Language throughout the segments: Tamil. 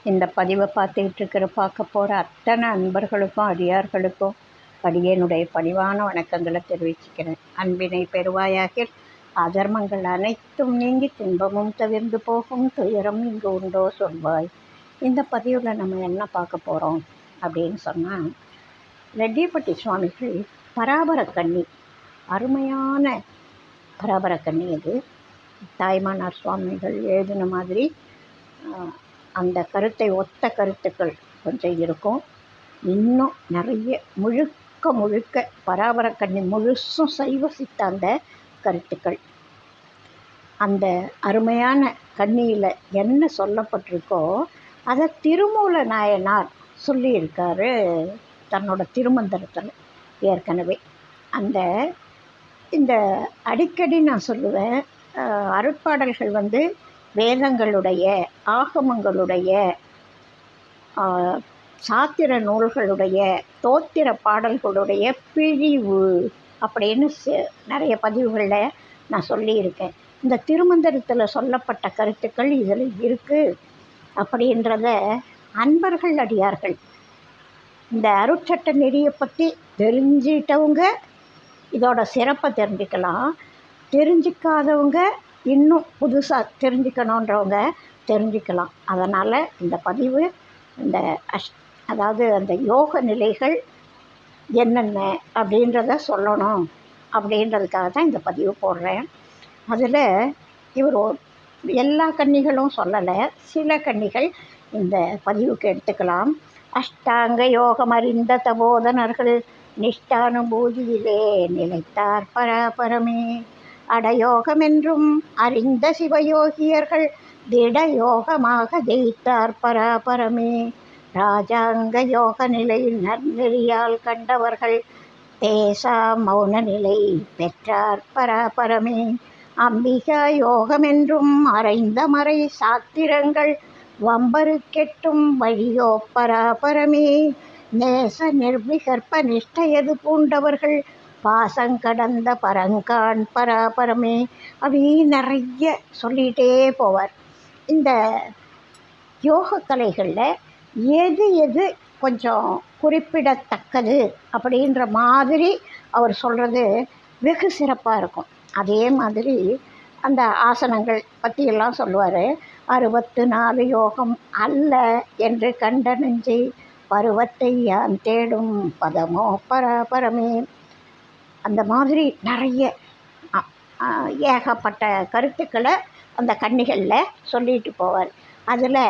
இந்த பதிவை பார்க்க போகிற அத்தனை அன்பர்களுக்கும் அடியார்களுக்கும் அடியேனுடைய பணிவான வணக்கங்களை தெரிவிச்சுக்கிறேன். அன்பினை பெறுவாயாக, அதர்மங்கள் அனைத்தும் நீங்கி துன்பமும் தவிர்ந்து போகும், துயரம் இங்கு உண்டோ சொல்வாய். இந்த பதிவில் நம்ம என்ன பார்க்க போகிறோம் அப்படின்னு சொன்னால், ரெட்டியப்பட்டி சுவாமிகள் பராபரக்கண்ணி, அருமையான பராபரக்கண்ணி அது. தாய்மானார் சுவாமிகள் எழுதின மாதிரி அந்த கருத்தை ஒத்த கருத்துக்கள் கொஞ்சம் இருக்கும். இன்னும் நிறைய முழுக்க பராபரக்கண்ணி முழுசும் சைவ சித்தாந்த கருத்துக்கள். அந்த அருமையான கண்ணியில் என்ன சொல்லப்பட்டிருக்கோ அதை திருமூல நாயனார் சொல்லியிருக்காரு தன்னோட திருமந்திரத்தில் ஏற்கனவே. இந்த அடிக்கடி நான் சொல்லுவேன், அருட்பாடல்கள் வேதங்களுடைய, ஆகமங்களுடைய, சாத்திர நூல்களுடைய, தோத்திர பாடல்களுடைய பிழிவு அப்படின்னு நிறைய பதிவுகளில் நான் சொல்லியிருக்கேன். இந்த திருமந்திரத்தில் சொல்லப்பட்ட கருத்துக்கள் இதில் இருக்குது அப்படின்றத அன்பர்கள் அடியார்கள், இந்த அருட்சட்ட நெறியை பற்றி தெரிஞ்சிட்டவங்க இதோட சிறப்பை தெரிஞ்சுக்கலாம். தெரிஞ்சிக்காதவங்க இன்னும் புதுசாக தெரிஞ்சுக்கணுன்றவங்க தெரிஞ்சுக்கலாம். அதனால் இந்த பதிவு அதாவது அந்த யோக நிலைகள் என்னென்ன அப்படின்றத சொல்லணும் அப்படின்றதுக்காக தான் இந்த பதிவு போடுறேன். அதில் இவர் எல்லா கன்னிகளும் சொல்லலை, சில கன்னிகள் இந்த பதிவுக்கு எடுத்துக்கலாம். அஷ்டாங்க யோகம் அறிந்த தபோதனர்கள் நிஷ்டானுபூதியிலே நிலைத்தார் பராபரமே, அடயோகம் என்றும் அறிந்த சிவயோகியர்கள் திடயோகமாக ஜெயித்தார் பராபரமே, ராஜாங்க யோக நிலையில் நன்னெறியால் கண்டவர்கள் தேசா மௌன நிலை பெற்றார் பராபரமே, அம்பிகா யோகம் என்றும் அறைந்த மறை சாத்திரங்கள் வம்பரு கெட்டும் வழியோ பராபரமே, நேச நிர்விகற்ப நிஷ்டையது பூண்டவர்கள் பாசங்கடந்த பரங்கான் பராபரமே. அப்படி நிறைய சொல்லிகிட்டே போவார். இந்த யோக கலைகளில் எது கொஞ்சம் குறிப்பிடத்தக்கது அப்படின்ற மாதிரி அவர் சொல்கிறது வெகு சிறப்பாக இருக்கும். அதே மாதிரி அந்த ஆசனங்கள் பற்றியெல்லாம் சொல்லுவார். 64 யோகம் அல்ல என்று கண்ட நெஞ்சை பருவத்தை யான் தேடும் பதமோ பராபரமே. அந்த மாதிரி நிறைய ஏகப்பட்ட கருத்துக்களை அந்த கன்னிகளில் சொல்லிட்டு போவார். அதில்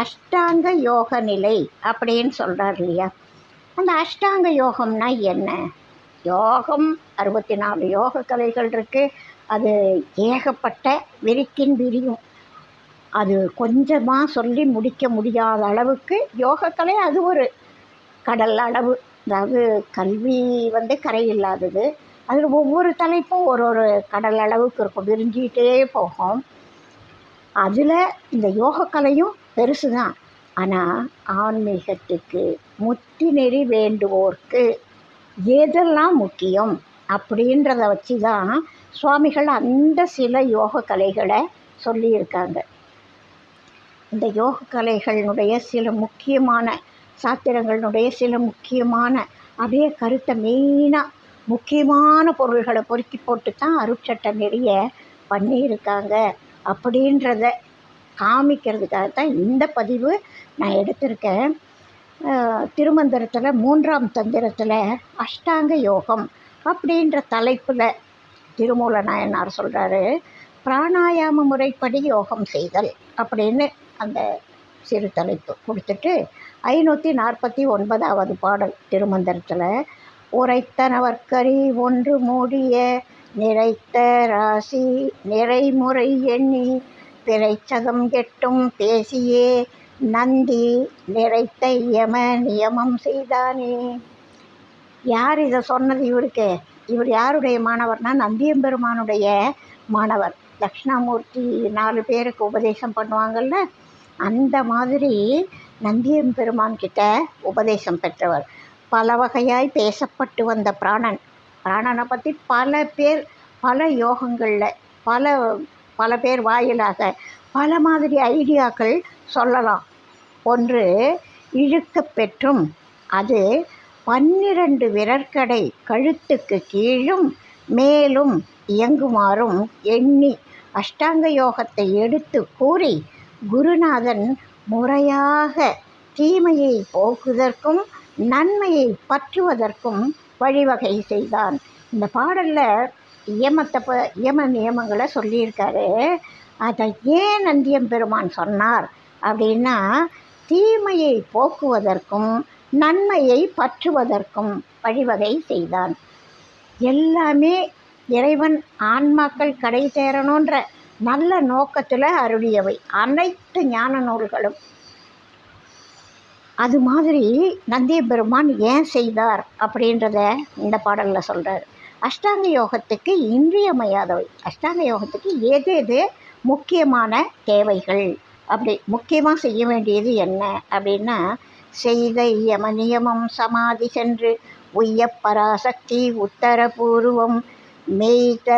அஷ்டாங்க யோக நிலை அப்படின்னு சொல்கிறார் இல்லையா, அந்த அஷ்டாங்க யோகம்னா என்ன? யோகம் 64 யோக கலைகள் இருக்குது. அது ஏகப்பட்ட விரிக்கின் விரியும். அது கொஞ்சமாக சொல்லி முடிக்க முடியாத அளவுக்கு யோகக்கலை அது ஒரு கடல் அளவு. அதாவது கல்வி கரை இல்லாதது. அதில் ஒவ்வொரு தலைப்பும் ஒரு கடல் அளவுக்கு இருக்கும், விரிஞ்சிக்கிட்டே போகும். அதில் இந்த யோகக்கலையும் பெருசு தான். ஆனால் ஆன்மீகத்துக்கு முத்தி நெறி வேண்டுவோர்க்கு எதெல்லாம் முக்கியம் அப்படின்றத வச்சு தான் சுவாமிகள் அந்த சில யோக கலைகளை சொல்லியிருக்காங்க. இந்த யோக கலைகளினுடைய சில முக்கியமான சாத்திரங்களினுடைய சில முக்கியமான அப்படியே கருத்தை மெயினாக முக்கியமான பொருள்களை பொறுக்கி போட்டு தான் அருட்சட்ட நெறிய பண்ணியிருக்காங்க அப்படின்றத காமிக்கிறதுக்காக தான் இந்த பதிவு நான் எடுத்திருக்கேன். திருமந்திரத்தில் 3ஆம் தந்திரத்தில் அஷ்டாங்க யோகம் அப்படின்ற தலைப்பில் திருமூல நாயனார் சொல்கிறாரு, பிராணாயாம முறைப்படி யோகம் செய்தல் அப்படின்னு அந்த சிறு தலைப்பு கொடுத்துட்டு 549வது பாடல் திருமந்திரத்தில், உரைத்தனவர்க்கரி ஒன்று மூடிய நிறைத்த ராசி நிறைமுறை எண்ணி பிறைச்சதம் கெட்டும் பேசியே நந்தி நிறைத்த யம நியமம் செய்தானே. யார் இதை சொன்னது? இவர் யாருடைய மாணவர்னா நந்தியம்பெருமானுடைய மாணவர். தட்சிணாமூர்த்தி 4 பேருக்கு உபதேசம் பண்ணுவாங்கள்ல, அந்த மாதிரி நந்தியம்பெருமான்கிட்ட உபதேசம் பெற்றவர். பல வகையாய் பேசப்பட்டு வந்த பிராணனை பற்றி பல பேர் பல யோகங்களில் பல பேர் வாயிலாக பல மாதிரி ஐடியாக்கள் சொல்லலாம். ஒன்று இழுக்கப் பெற்றும் அது 12 விரற்கடை கழுத்துக்கு கீழும் மேலும் இயங்குமாறும் எண்ணி அஷ்டாங்க யோகத்தை எடுத்து கூறி குருநாதன் முறையாக தீமையை போக்குவதற்கும் நன்மையை பற்றுவதற்கும் வழிவகை செய்தான். இந்த பாடலில் யம நியமங்களை சொல்லியிருக்காரு. அதை ஏன் நந்தியம்பெருமான் சொன்னார் அப்படின்னா, தீமையை போக்குவதற்கும் நன்மையை பற்றுவதற்கும் வழிவகை செய்தான். எல்லாமே இறைவன் ஆன்மாக்கள் கடை சேரணுன்ற நல்ல நோக்கத்தில் அருளியவை அனைத்து ஞான நூல்களும். அது மாதிரி நந்தியம்பெருமான் ஏன் செய்தார் அப்படின்றத இந்த பாடலில் சொல்கிறார். அஷ்டாங்க யோகத்துக்கு இன்றியமையாதவை, அஷ்டாங்க யோகத்துக்கு எது எது முக்கியமான தேவைகள், அப்படி முக்கியமாக செய்ய வேண்டியது என்ன அப்படின்னா, செய்த யம நியமம் சமாதி சென்று உய்ய பராசக்தி உத்தரபூர்வம் மெய்த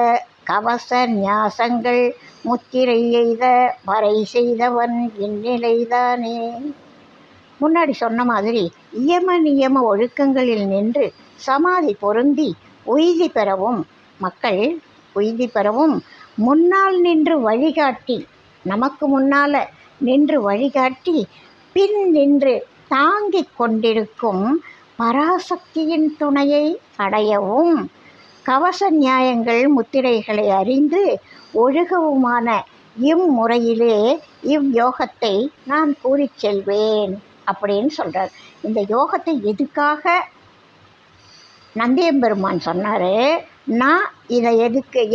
கவச நியாசங்கள் முத்திரை எய்த வரை செய்தவன் இந்நிலைதானே. முன்னாடி சொன்ன மாதிரி யம நியம ஒழுக்கங்களில் நின்று சமாதி பொருந்தி உய்தி பெறவும், மக்கள் உய்தி பெறவும் முன்னால் நின்று வழிகாட்டி, நமக்கு முன்னால் நின்று வழிகாட்டி பின் நின்று தாங்கிக் கொண்டிருக்கும் பராசக்தியின் துணையை அடையவும், கவச நியாயங்கள் முத்திரைகளை அறிந்து ஒழுகவுமான இம்முறையிலே இவ்யோகத்தை நான் கூறிச் செல்வேன் அப்படின்னு சொல்கிறார். இந்த யோகத்தை எதுக்காக நந்தியம்பெருமான் சொன்னார், நான் இதை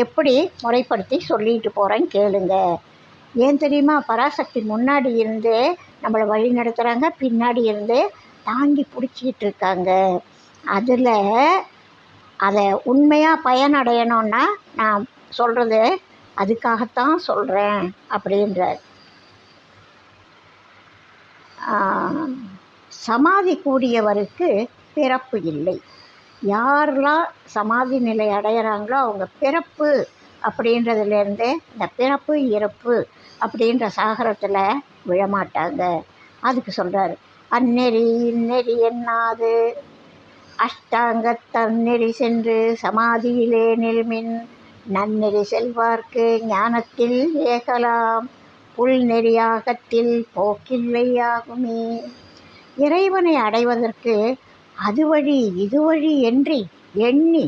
எப்படி முறைப்படுத்தி சொல்லிட்டு போகிறேன்னு கேளுங்க. ஏன் தெரியுமா? பராசக்தி முன்னாடி இருந்து நம்மளை வழி நடத்துகிறாங்க, பின்னாடி இருந்து தாங்கி பிடிச்சிக்கிட்டு இருக்காங்க. அதில் அதை உண்மையாக பயனடையணும்னா நான் சொல்கிறது அதுக்காகத்தான் சொல்கிறேன் அப்படின்றார். சமாதி கூடியவருக்கு பிறப்பு இல்லை. யாரெல்லாம் சமாதி நிலை அடையிறாங்களோ அவங்க பிறப்பு அப்படின்றதுலேருந்தே இந்த பிறப்பு இறப்பு அப்படின்ற சாகரத்தில் விழமாட்டாங்க. அதுக்கு சொல்கிறார், அந்நெறி இந்நெறி என்னாது அஷ்டாங்க தன்னெறி சென்று சமாதியிலே நில்மின் நன்னெறி செல்வார்க்கு ஞானத்தில் ஏகலாம் புல்நெறியாகத்தில் போக்கில்லையாகுமே. இறைவனை அடைவதற்கு அது வழி இது வழி என்று எண்ணி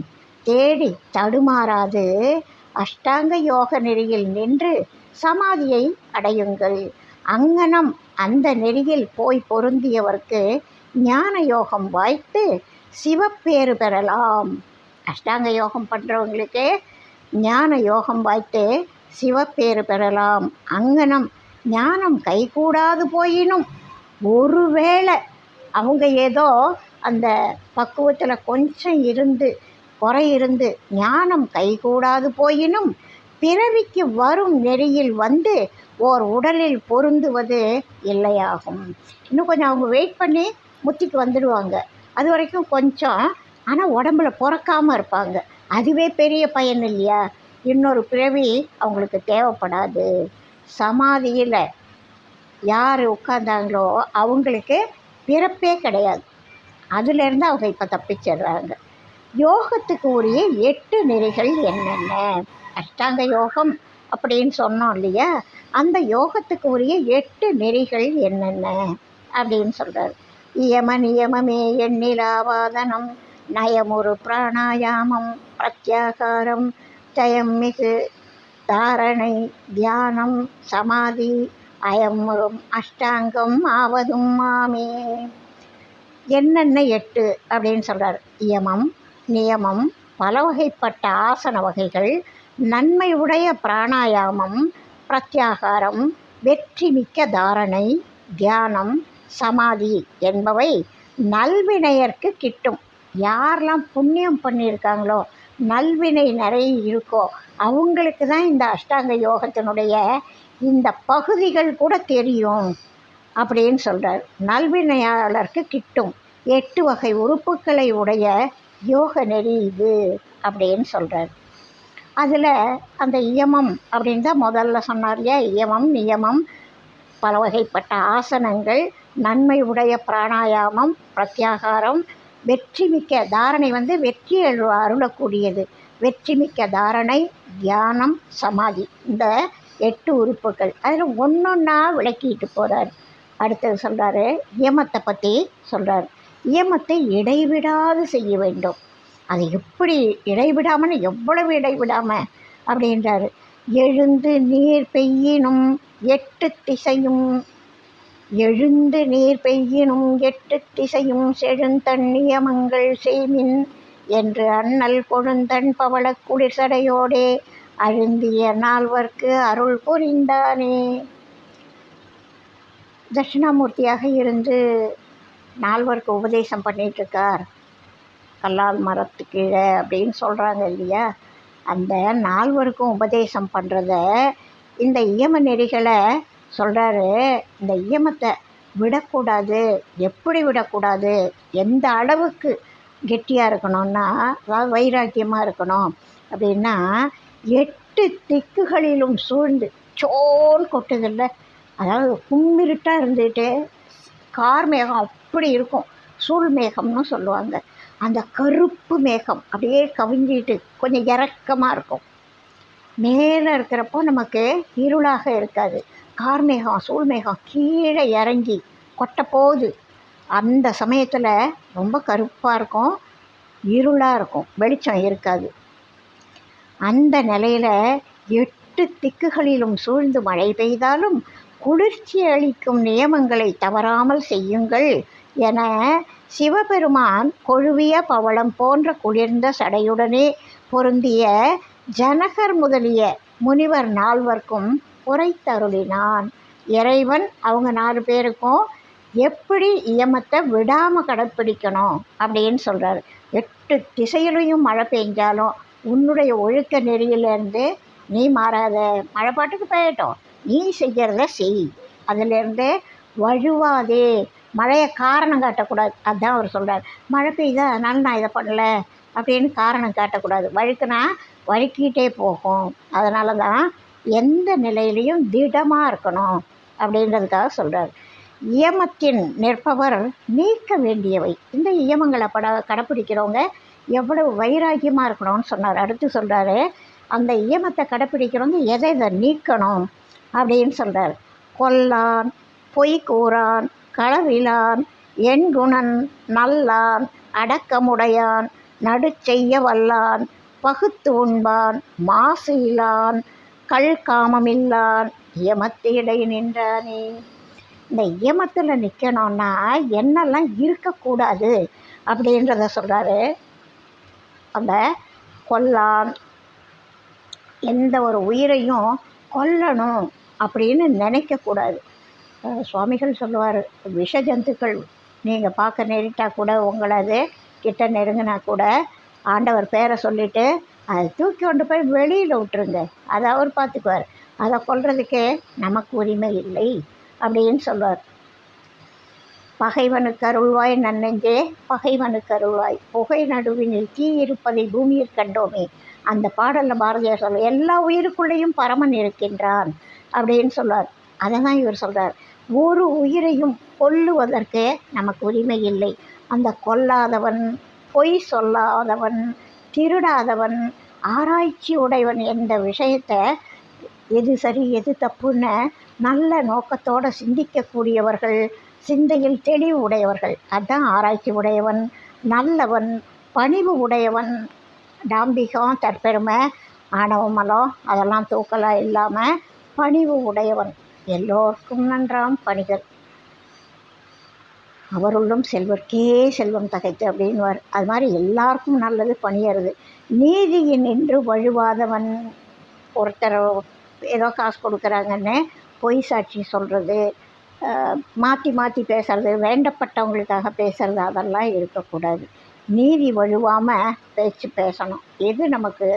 தேடி தடுமாறாது அஷ்டாங்க யோக நெறியில் நின்று சமாதியை அடையுங்கள். அங்ஙனம் அந்த நெறியில் போய் பொருந்தியவர்க்கு ஞான யோகம் வாய்த்து சிவப்பேறு பெறலாம். அஷ்டாங்க யோகம் பண்ணுறவங்களுக்கு ஞான யோகம் வாய்த்து சிவப்பேறு பெறலாம். அங்ஙனம் ஞானம் கைகூடாது போயினும் ஒருவேளை அவங்க ஏதோ அந்த பக்குவத்தில் கொஞ்சம் இருந்து குறை இருந்து ஞானம் கைகூடாது போயினும் பிறவிக்கு வரும் நெறியில் வந்து ஓர் உடலில் பொருந்துவது இல்லையாகும். இன்னும் கொஞ்சம் அவங்க வெயிட் பண்ணி முத்திக்கு வந்துடுவாங்க. அது வரைக்கும் கொஞ்சம், ஆனால் உடம்புல பிறக்காமல் இருப்பாங்க. அதுவே பெரிய பயன் இல்லையா? இன்னொரு பிறவி அவங்களுக்கு தேவைப்படாது. சமாதியில் யார் உட்கார்ந்தாங்களோ அவங்களுக்கு பிறப்பே கிடையாது. அதுலேருந்து அவங்க இப்போ தப்பிச்சிடுறாங்க. யோகத்துக்கு உரிய 8 நெறிகள் என்னென்ன? அஷ்டாங்க யோகம் அப்படின்னு சொன்னோம் இல்லையா, அந்த யோகத்துக்கு உரிய 8 நெறிகள் என்னென்ன அப்படின்னு சொல்கிறார். இயம நியமமே எண்ணிலாவாதனம் நயமுறு பிராணாயாமம் பிரத்யாகாரம் ஜயம் மிகு தாரணை தியானம் சமாதி அயமுறும் அஷ்டாங்கம் ஆவதும் மாமே. என்னென்ன 8 அப்படின்னு சொல்கிறார். இயமம் நியமம், பல வகைப்பட்ட ஆசன வகைகள், நன்மை உடைய பிராணாயாமம், பிரத்யாகாரம், வெற்றி மிக்க தாரணை, தியானம், சமாதி என்பவை நல்வினையர்க்கு கிட்டும். யாரெல்லாம் புண்ணியம் பண்ணியிருக்காங்களோ, நல்வினை நிறைய இருக்கோ அவங்களுக்கு தான் இந்த அஷ்டாங்க யோகத்தினுடைய இந்த பகுதிகள் கூட தெரியும் அப்படின்னு சொல்கிறார். நல்வினையாளருக்கு கிட்டும் 8 வகை உறுப்புக்களை உடைய யோக நெறி இது அப்படின்னு சொல்கிறார். அதில் அந்த இயமம் அப்படின்னு தான் முதல்ல சொன்னார் இல்லையா, இயமம் நியமம் பல வகைப்பட்ட ஆசனங்கள், நன்மை உடைய பிராணாயாமம், பிரத்யாகாரம், வெற்றிமிக்க தாரணை வெற்றி அருளக்கூடியது. வெற்றிமிக்க தாரணை, தியானம், சமாதி, இந்த 8 உறுப்புகள். அதில் ஒன்றொன்னா விளக்கிட்டு போகிறார். அடுத்தது சொல்கிறாரு, இயமத்தை பற்றி சொல்கிறார். இயமத்தை இடைவிடாது செய்ய வேண்டும். அது எப்படி இடைவிடாமன்னு, எவ்வளவு இடைவிடாமல் அப்படின்றாரு. எழுந்து நீர் பெய்யினும் 8 திசையும், எழுந்து நீர் பெய்யினும் 8 திசையும் செழுந்தண் நியமங்கள் செய்மின் என்று அண்ணல் கொழுந்தன் பவள குளிர்சடையோடே அழுந்திய நால்வர்க்கு அருள் புரிந்தானே. தட்சிணாமூர்த்தியாக இருந்து நால்வருக்கு உபதேசம் பண்ணிகிட்ருக்கார் கல்லால் மரத்து கீழே அப்படின்னு சொல்கிறாங்க இல்லையா. அந்த நால்வருக்கும் உபதேசம் பண்ணுறத, இந்த இயம நெறிகளை சொல்கிறாரு. இந்த இயமத்தை விடக்கூடாது. எப்படி விடக்கூடாது, எந்த அளவுக்கு கெட்டியாக இருக்கணும்னா, அதாவது வைராக்கியமாக இருக்கணும் அப்படின்னா, 8 திக்குகளிலும் சூழ்ந்து சோல் கொட்டுதில்லை, அதாவது கும்மிருட்டாக இருந்துட்டு கார்மேகம் அப்படி இருக்கும், சூழ் மேகம்னு சொல்லுவாங்க. அந்த கருப்பு மேகம் அப்படியே கவிஞ்சிட்டு கொஞ்சம் இறக்கமாக இருக்கும். மேலே இருக்கிறப்போ நமக்கு இருளாக இருக்காது. கார்மேகம், சூழ்மேகம் கீழே இறங்கி கொட்டப்போகுது. அந்த சமயத்தில் ரொம்ப கருப்பாக இருக்கும், இருளாக இருக்கும், வெளிச்சம் இருக்காது. அந்த நிலையில் 8 திக்குகளிலும் சூழ்ந்து மழை பெய்தாலும் குளிர்ச்சி அளிக்கும் நியமங்களை தவறாமல் செய்யுங்கள் என சிவபெருமான் கொழுவிய பவளம் போன்ற குளிர்ந்த சடையுடனே பொருந்திய ஜனகர் முதலிய முனிவர் 4வர்க்கும் உரைத்தருளினான். இறைவன் அவங்க 4 பேருக்கும் எப்படி இயமத்தை விடாமல் கடைப்பிடிக்கணும் அப்படின்னு சொல்கிறார். 8 திசையிலையும் மழை பெஞ்சாலும் உன்னுடைய ஒழுக்க நெறியிலேருந்து நீ மாறாத, மழை பாட்டுக்கு பெய்யட்டும், நீ செய்கிறத செய், அதிலேருந்து வழுவாதே. மழையை காரணம் காட்டக்கூடாது. அதுதான் அவர் சொல்கிறார். மழை பெய்யுதா அதனால நான் இதை பண்ணலை அப்படின்னு காரணம் காட்டக்கூடாது. வழுக்குனா வழுக்கிட்டே போகும். அதனால தான் எந்த நிலையிலையும் திடமாக இருக்கணும் அப்படின்றதுக்காக சொல்கிறார். இயமத்தின் நிற்பவர் நீக்க வேண்டியவை. இந்த இயமங்களை கடைப்பிடிக்கிறவங்க எவ்வளவு வைராக்கியமாக இருக்கணும்னு சொன்னார். அடுத்து சொல்கிறாரு, அந்த இயமத்தை கடைப்பிடிக்கிறவங்க எதை நீக்கணும் அப்படின்னு சொல்கிறார். கொல்லான், பொய் கூறான், களவிலான், எண்குணன், நல்லான், அடக்கமுடையான், நடுச்செய்ய வல்லான், பகுத்து உண்பான், மாசு இலான், கள்காமமில்லான், இயமத்திடை நின்றானே. இந்த இயமத்தில் நிற்கணும்னா என்னெல்லாம் இருக்கக்கூடாது அப்படின்றத சொல்கிறாரு. அந்த கொல்லான், எந்த ஒரு உயிரையும் கொல்லணும் அப்படின்னு நினைக்கக்கூடாது. சுவாமிகள் சொல்லுவார், விஷ ஜந்துக்கள் நீங்கள் பார்க்க நேரிட்டால் கூட, உங்களை அது கிட்ட நெருங்கினா கூட ஆண்டவர் பேரை சொல்லிவிட்டு அதை தூக்கி கொண்டு போய் வெளியில் விட்டுருங்க, அதை அவர் பார்த்துக்குவார். அதை கொல்றதுக்கு நமக்கு உரிமை இல்லை அப்படின்னு சொல்லுவார். பகைவனுக்கு அருள்வாய் நன்னெஞ்சே, பகைவனுக்கு அருள்வாய், புகை நடுவினில் தீ இருப்பதை பூமியில் கண்டோமே. அந்த பாடலில் பாரதியார் சொல்ல, எல்லா உயிருக்குள்ளேயும் பரமன் இருக்கின்றான் அப்படின்னு சொல்வார். அதை தான் இவர் சொல்கிறார். ஒரு உயிரையும் கொல்லுவதற்கு நமக்கு உரிமை இல்லை. அந்த கொல்லாதவன், பொய் சொல்லாதவன், திருடாதவன், ஆராய்ச்சி உடையவன் என்ற விஷயத்தை எது சரி எது தப்புன்னு நல்ல நோக்கத்தோடு சிந்திக்கக்கூடியவர்கள், சிந்தையில் தெளிவு உடையவர்கள், அதுதான் ஆராய்ச்சி உடையவன், நல்லவன், பணிவு உடையவன். டாம்பிகம், தற்பெருமை, ஆணவமலம் அதெல்லாம் தூக்கலாக இல்லாமல் பணிவு உடையவன். எல்லோருக்கும் நன்றாம் பணிகள், அவருள்ளும் செல்வர்க்கே செல்வம் தகைத்து அப்படின்வார். அது மாதிரி எல்லாருக்கும் நல்லது பணியறது. நீதியின் நின்று வழுவாதவன். ஒருத்தர் ஏதோ காசு கொடுக்குறாங்கன்னு பொய் சாட்சி சொல்கிறது, மாற்றி மாற்றி பேசுறது, வேண்டப்பட்டவங்களுக்காக பேசுறது, அதெல்லாம் இருக்கக்கூடாது. நீதி வழுவாமல் பேச்சு பேசணும். எது நமக்கு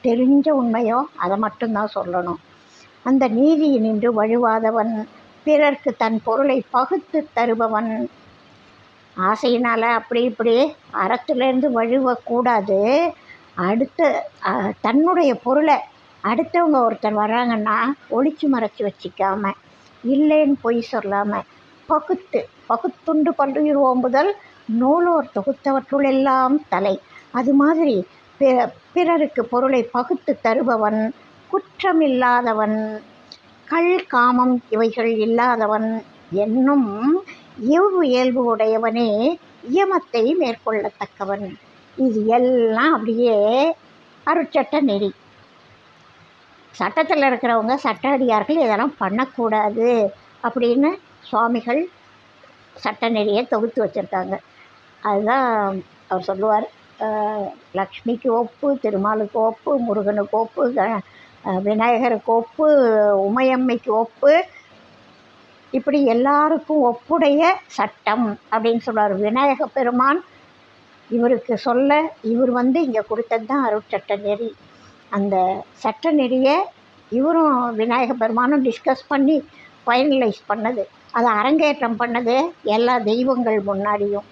தெரிஞ்ச உண்மையோ அதை மட்டும்தான் சொல்லணும். அந்த நீதியை நின்று வழுவாதவன், பிறர்க்கு தன் பொருளை பகுத்து தருபவன். ஆசையினால் அப்படி இப்படி அறத்துலேருந்து வழுவக்கூடாது. தன்னுடைய பொருளை அடுத்தவங்க ஒருத்தர் வர்றாங்கன்னா ஒளிச்சு மறைச்சி வச்சிக்காம இல்லேன்னு பொய் சொல்லாமல் பகுத்துண்டு பல்லுயிர் ஓம்புதல் நூலோர் தொகுத்தவற்றுள் எல்லாம் தலை. அது மாதிரி பிறருக்கு பொருளை பகுத்து தருபவன், குற்றமில்லாதவன், காமம் இவைகள் இல்லாதவன் என்னும் இயல்பு உடையவனே இயமத்தை மேற்கொள்ளத்தக்கவன். இது எல்லாம் அப்படியே அருட்சட்ட நெறி. சட்டத்தில் இருக்கிறவங்க சட்ட அடியார்கள் இதெல்லாம் பண்ணக்கூடாது அப்படின்னு சுவாமிகள் சட்ட நெறியை தொகுத்து வச்சுருக்காங்க. அதுதான் அவர் சொல்லுவார், லக்ஷ்மிக்கு ஒப்பு, திருமாலுக்கு ஒப்பு, முருகனுக்கு ஒப்பு, விநாயகருக்கு ஒப்பு, உமையம்மைக்கு ஒப்பு, இப்படி எல்லாருக்கும் ஒப்புடைய சட்டம் அப்படின்னு சொல்லுவார். விநாயக பெருமான் இவருக்கு சொல்ல இவர் இங்கே கொடுத்தது தான் அருட்சட்ட நெறி. அந்த சட்ட நெறியை இவரும் விநாயக பெருமானும் டிஸ்கஸ் பண்ணி ஃபைனலைஸ் பண்ணது, அதை அரங்கேற்றம் பண்ணது எல்லா தெய்வங்கள் முன்னாடியும்.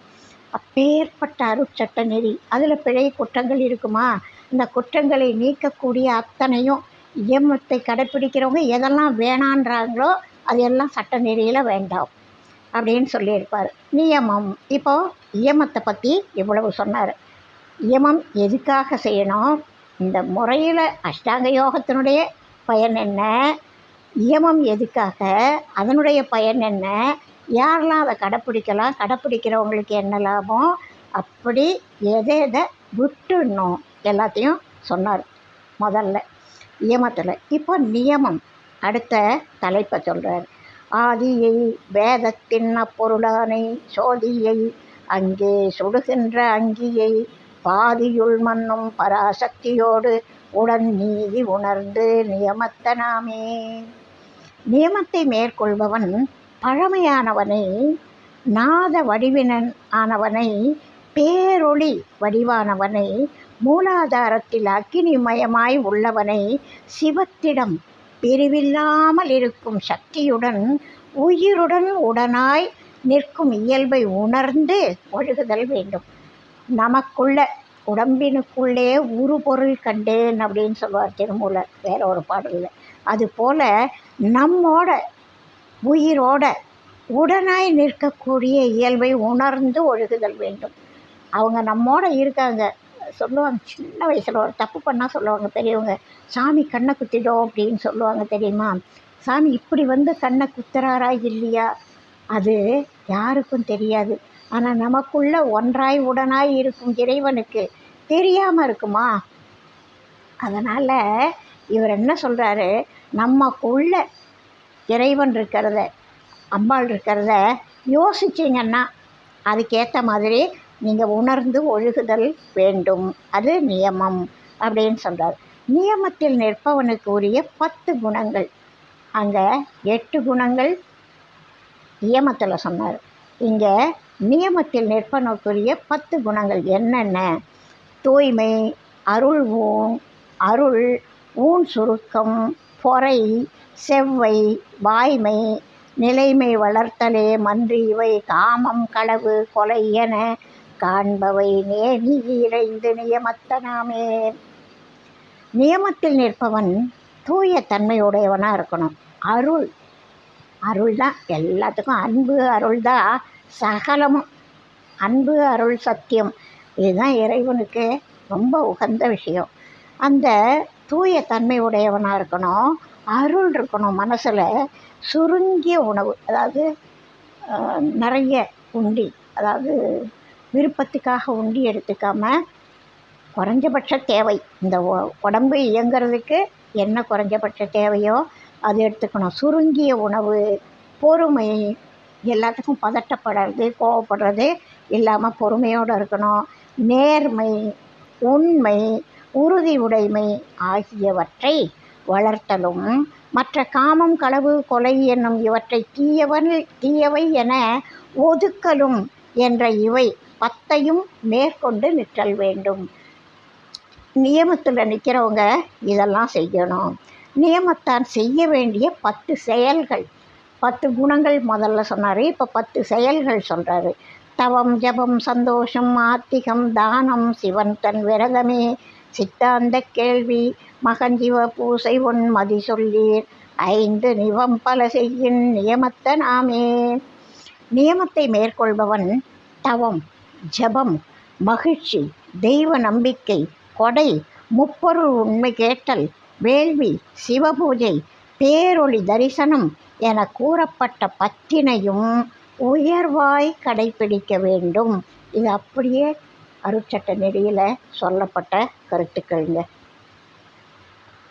அப்பேற்பட்ட அருட்சட்ட நெறி. அதில் பிழை குற்றங்கள் இருக்குமா? இந்த குற்றங்களை நீக்கக்கூடிய அத்தனையும் இயமத்தை கடைப்பிடிக்கிறவங்க எதெல்லாம் வேணான்றாங்களோ அதெல்லாம் சட்ட நெறியில் வேண்டாம் அப்படின்னு சொல்லியிருப்பார். நியமம். இப்போது இயமத்தை பற்றி இவ்வளவு சொன்னார். இயமம் எதுக்காக செய்யணும்? இந்த முறையில் அஷ்டாங்க யோகத்தினுடைய பயன் என்ன? இயமம் எதுக்காக? அதனுடைய பயன் என்ன? யாரெல்லாம் அதை கடைப்பிடிக்கலாம்? கடைப்பிடிக்கிறவங்களுக்கு என்ன லாபம்? அப்படி எதை விட்டுடணும் எல்லாத்தையும் சொன்னார் முதல்ல இயமத்தில். இப்போ நியமம் அடுத்த தலைப்பை சொல்கிறார். ஆதியை வேதத்தின் அப்பொருளானை சோதியை அங்கே சுடுகின்ற அங்கியை பாதியுள் மன்னும் பராசக்தியோடு உடன் நீதி உணர்ந்து நியமத்தனாமே. நியமத்தை மேற்கொள்பவன் பழமையானவனை, நாத வடிவினன் ஆனவனை, பேரொளி வடிவானவனை, மூலாதாரத்தில் அக்கினிமயமாய் உள்ளவனை, சிவத்திடம் பிரிவில்லாமல் இருக்கும் சக்தியுடன் உயிருடன் உடனாய் நிற்கும் இயல்பை உணர்ந்து ஒழுகுதல் வேண்டும். நமக்குள்ள உடம்பினுக்குள்ளே பொருள் கண்டேன் அப்படின்னு சொல்லுவார் திருமூலர் வேற ஒரு பாடலில். அதுபோல் நம்மோட உயிரோட உடனாய் நிற்கக்கூடிய இயல்பை உணர்ந்து ஒழுகுதல் வேண்டும். அவங்க நம்மோட இருக்காங்க. சொல்லுவாங்க, சின்ன வயசில் ஒரு தப்பு பண்ணால் சொல்லுவாங்க பெரியவங்க, சாமி கண்ணை குத்திடும் அப்படின்னு சொல்லுவாங்க தெரியுமா? சாமி இப்படி கண்ணை குத்துறாரா இல்லையா அது யாருக்கும் தெரியாது. ஆனால் நமக்குள்ள ஒன்றாய் உடனாய் இருக்கும் இறைவனுக்கு தெரியாமல் இருக்குமா? அதனால் இவர் என்ன சொல்கிறாரு, நமக்குள்ள இறைவன் இருக்கிறத, அம்பாள் இருக்கிறத யோசிச்சிங்கன்னா அதுக்கேற்ற மாதிரி நீங்கள் உணர்ந்து ஒழுகுதல் வேண்டும். அது நியமம் அப்படின்னு சொல்கிறார். நியமத்தில் நிற்பவனுக்கு உரிய 10 குணங்கள், அங்கே 8 குணங்கள் நியமத்தில் சொன்னார். இங்கே நியமத்தில் நிற்பவனுக்குரிய 10 குணங்கள் என்னென்ன? தூய்மை, அருள், ஊன் சுருக்கம், பொறை, செவ்வை, வாய்மை, நிலைமை வளர்த்தலே மன்றி இவை காமம், களவு, கொலை என காண்பவை நீதி இறைந்து நியமத்தனாமே. நியமத்தில் நிற்பவன் தூய தன்மையுடையவனாக இருக்கணும். அருள் தான் எல்லாத்துக்கும். அன்பு அருள் தான் சகலமும். அன்பு அருள் சத்தியம் இதுதான் இறைவனுக்கு ரொம்ப உகந்த விஷயம். அந்த தூய தன்மை உடையவனாக இருக்கணும். அருள் இருக்கணும் மனசில். சுருங்கிய உணவு, அதாவது நிறைய உண்டி, அதாவது விருப்பத்துக்காக உண்டி எடுத்துக்காமல் குறைஞ்சபட்ச தேவை, இந்த உடம்பு இயங்கிறதுக்கு என்ன குறைஞ்சபட்ச தேவையோ அது எடுத்துக்கணும். சுருங்கிய உணவு, பொறுமை, எல்லாத்துக்கும் பதட்டப்படுறது, கோவப்படுறது இல்லாமல் பொறுமையோடு இருக்கணும். நேர்மை, உண்மை, உறுதி உடைமை ஆகியவற்றை வளர்த்தலும், மற்ற காமம், களவு, கொலை என்னும் இவற்றை தீயவை என ஒதுக்கலும் என்ற இவை 10ஐயும் மேற்கொண்டு நிற்றல் வேண்டும். நியமத்தில் நிற்கிறவங்க இதெல்லாம் செய்யணும். நியமத்தான் செய்ய வேண்டிய 10 செயல்கள், 10 குணங்கள் முதல்ல சொன்னார். இப்போ 10 செயல்கள் சொல்கிறாரு. தவம், ஜபம், சந்தோஷம், ஆத்திகம், தானம், சிவன் தன் விரதமே, சித்தாந்த கேள்வி, மகஞ்சிவ பூசை, மதி சொல்லீர், ஐந்து நிவம் பல செய்யின் நியமத்த நாமே. நியமத்தை மேற்கொள்பவன் தவம், ஜபம், மகிழ்ச்சி, தெய்வ நம்பிக்கை, கொடை, முப்பொருள் உண்மை கேட்டல், வேள்வி, சிவபூஜை, பேரொளி தரிசனம் என கூறப்பட்ட பத்தினையும் உயர்வாய் கடைப்பிடிக்க வேண்டும். இது அப்படியே அருட்சட்ட நெறியில் சொல்லப்பட்ட கருத்துக்கள்ங்க.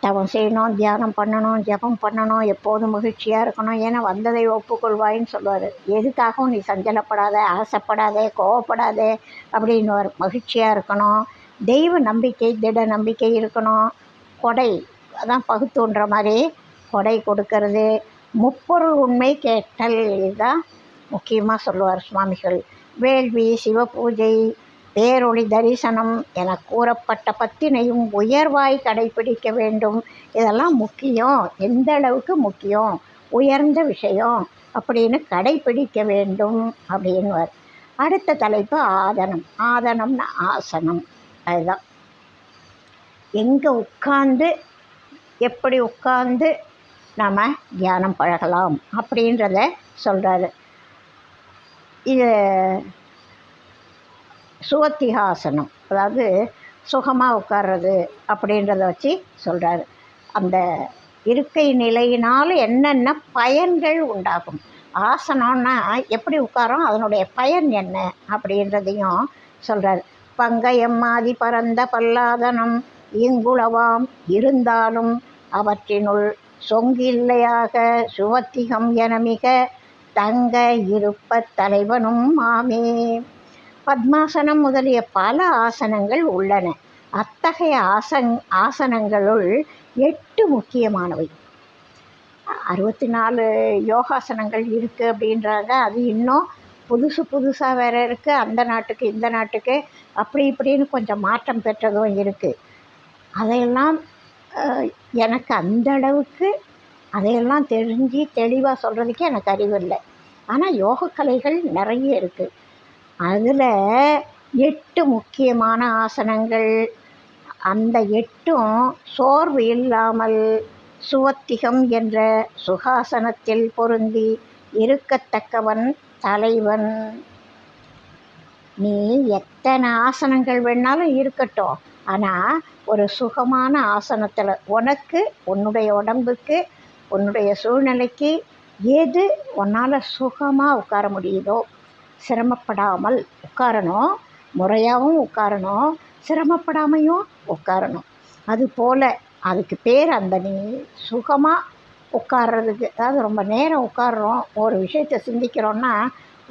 தவம் செய்யணும், தியானம் பண்ணணும், ஜபம் பண்ணணும், எப்போதும் மகிழ்ச்சியாக இருக்கணும். ஏன்னா வந்ததை ஒப்புக்கொள்வாயின்னு சொல்லுவார். எதுக்காகவும் நீ சஞ்சலப்படாத, ஆசைப்படாதே, கோவப்படாதே அப்படின்னு மகிழ்ச்சியாக இருக்கணும். தெய்வ நம்பிக்கை, திட நம்பிக்கை இருக்கணும். கொடை, அதான் பகுத்துன்ற மாதிரி கொடை கொடுக்கறது. முப்பொருள் உண்மை கேட்டல், இதுதான் முக்கியமாக சொல்லுவார் சுவாமிகள். வேள்வி, சிவபூஜை, பேரொளி தரிசனம் என கூறப்பட்ட பத்தினையும் உயர்வாய் கடைப்பிடிக்க வேண்டும். இதெல்லாம் முக்கியம், எந்த அளவுக்கு முக்கியம், உயர்ந்த விஷயம் அப்படின்னு கடைப்பிடிக்க வேண்டும் அப்படின்வார். அடுத்த தலைப்பு ஆதனம். ஆதனம்னா ஆசனம். அதுதான் எங்கே உட்கார்ந்து, எப்படி உட்கார்ந்து நாம் தியானம் பழகலாம் அப்படின்றத சொல்கிறாரு. இது சுவத்திகாசனம், அதாவது சுகமாக உட்கார்றது அப்படின்றத வச்சு சொல்கிறாரு. அந்த இருக்கை நிலையினால் என்னென்ன பயன்கள் உண்டாகும், ஆசனம்னா எப்படி உட்காரோம், அதனுடைய பயன் என்ன அப்படின்றதையும் சொல்கிறார். பங்கயம் மாதி பரந்த பல்லாதனம் இங்குளவாம் இருந்தாலும் அவற்றினுள் சொங்கில்லையாக சுவத்திகம் என மிக தங்க இருப்ப தலைவனும் ஆமே. பத்மாசனம் முதலிய பல ஆசனங்கள் உள்ளன. அத்தகைய ஆசனங்களுள் 8 முக்கியமானவை. 64 யோகாசனங்கள் இருக்குது அப்படின்றாங்க. அது இன்னும் புதுசாக வேறு இருக்குது. அந்த நாட்டுக்கு இந்த நாட்டுக்கு அப்படி இப்படின்னு கொஞ்சம் மாற்றம் பெற்றதும் இருக்குது. அதையெல்லாம் எனக்கு அந்த அளவுக்கு அதையெல்லாம் தெரிஞ்சு தெளிவாக சொல்கிறதுக்கே எனக்கு அறிவு இல்லை. ஆனால் யோகக்கலைகள் நிறைய இருக்குது. அதில் 8 முக்கியமான ஆசனங்கள். அந்த 8ம் சோர்வு இல்லாமல் சுவத்திகம் என்ற சுகாசனத்தில் பொருந்தி இருக்கத்தக்கவன் தலைவன். நீ எத்தனை ஆசனங்கள் வேணாலும் இருக்கட்டும், ஆனால் ஒரு சுகமான ஆசனத்தில் உனக்கு, உன்னுடைய உடம்புக்கு, உன்னுடைய சூழ்நிலைக்கு எது உன்னால் சுகமாக உட்கார முடியுதோ, சிரமப்படாமல் உட்காரணும், முறையாகவும் உட்காரணும், சிரமப்படாமையும் உட்காரணும். அதுபோல் அதுக்கு பேர் அந்த நீ சுகமாக உட்கார்றதுக்கு, அதாவது ரொம்ப நேரம் உட்கார்றோம், ஒரு விஷயத்தை சிந்திக்கிறோன்னா